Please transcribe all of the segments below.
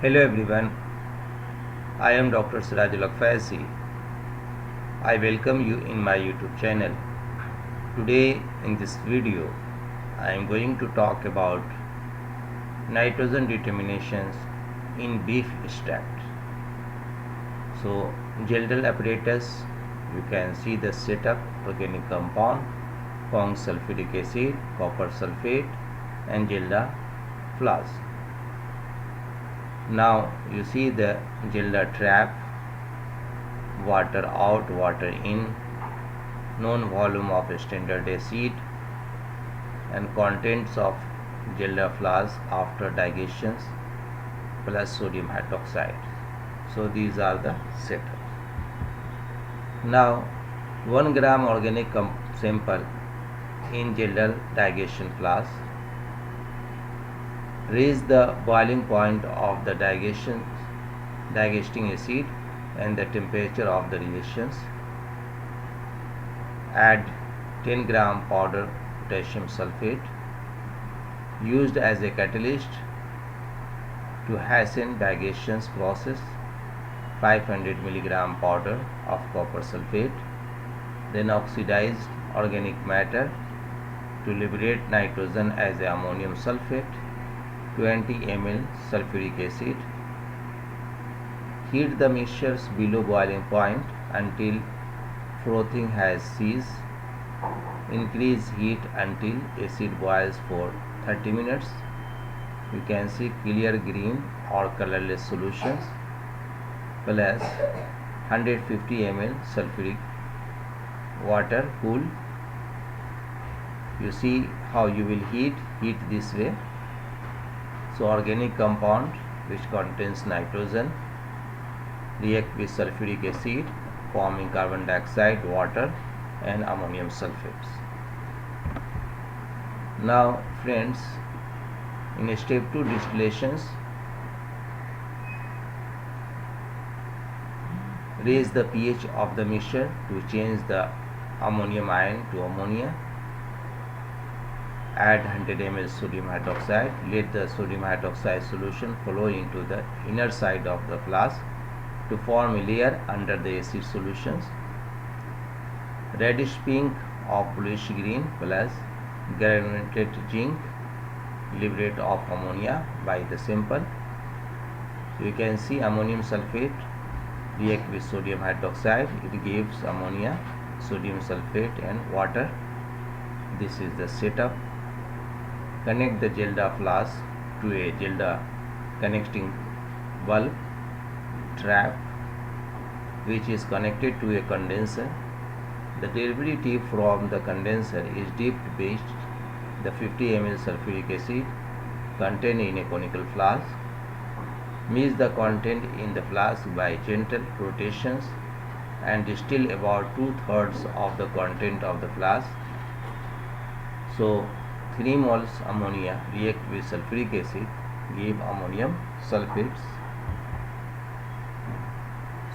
Hello everyone, I am Dr. Sirajul Akfaisi. I welcome you in my YouTube channel. Today in this video, I am going to talk about nitrogen determinations in beef extract. So, Geldal apparatus, you can see the setup: organic compound, Kong sulfuric acid, copper sulfate, and Gelda flask. Now you see the Gelda trap: water out, water in, known volume of standard acid, and contents of Gelda flask after digestions plus sodium hydroxide. So these are the setup. Now 1 gram organic sample in Gelda digestion flask. Raise the boiling point of the digesting acid and the temperature of the reactions. Add 10 gram powder potassium sulfate used as a catalyst to hasten digestion process. 500 milligram powder of copper sulfate, then oxidized organic matter to liberate nitrogen as ammonium sulfate. 20 ml sulfuric acid. Heat the mixtures below boiling point until frothing has ceased. Increase heat until acid boils for 30 minutes. You can see clear green or colorless solutions plus 150 ml sulfuric water cool. You see how you will heat this way. So organic compound which contains nitrogen react with sulfuric acid, forming carbon dioxide, water and ammonium sulfates. Now friends, in step 2 distillations, raise the pH of the mixture to change the ammonium ion to ammonia. Add 100 ml sodium hydroxide. Let the sodium hydroxide solution flow into the inner side of the flask to form a layer under the acid solutions. Reddish pink or bluish green plus granulated zinc liberate of ammonia by the sample. So you can see ammonium sulfate react with sodium hydroxide. It gives ammonia, sodium sulfate and water. This is the setup. Connect the Gelda flask to a Gelda connecting bulb trap which is connected to a condenser. The delivery tip from the condenser is dipped with the 50 ml sulfuric acid contained in a conical flask. Mix the content in the flask by gentle rotations and distill about 2/3 of the content of the flask. So 3 moles ammonia react with sulfuric acid, give ammonium sulfates.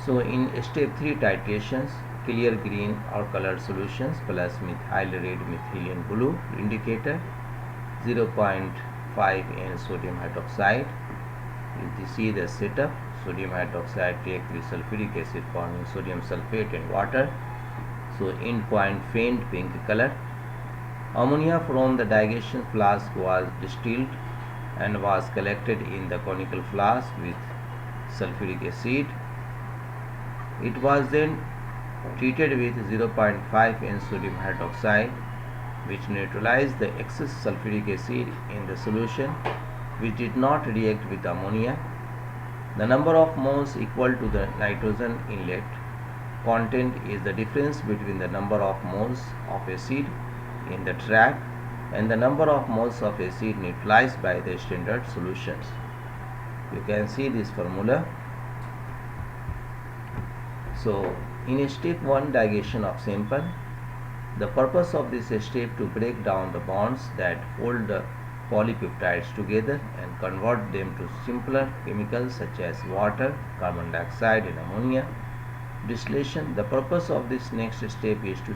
So in step 3 titrations, clear green or colored solutions plus methyl red methylene blue indicator, 0.5 in sodium hydroxide. You see the setup: sodium hydroxide react with sulfuric acid forming sodium sulfate and water. So end point faint pink color. Ammonia from the digestion flask was distilled and was collected in the conical flask with sulfuric acid. It was then treated with 0.5 in sodium hydroxide, which neutralized the excess sulfuric acid in the solution, which did not react with ammonia. The number of moles equal to the nitrogen inlet content is the difference between the number of moles of acid in the trap and the number of moles of acid neutralized by the standard solutions. You can see this formula. So in step 1 digestion of sample, the purpose of this step to break down the bonds that hold the polypeptides together and convert them to simpler chemicals such as water, carbon dioxide and ammonia. Distillation, the purpose of this next step is to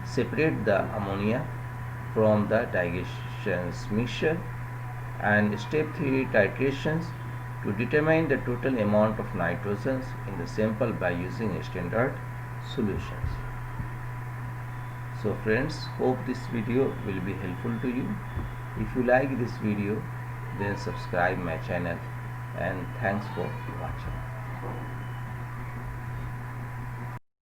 separate the ammonia from the digestion mixture. And step 3 titrations, to determine the total amount of nitrogens in the sample by using standard solutions. So friends, hope this video will be helpful to you. If you like this video, then subscribe my channel, and thanks for watching.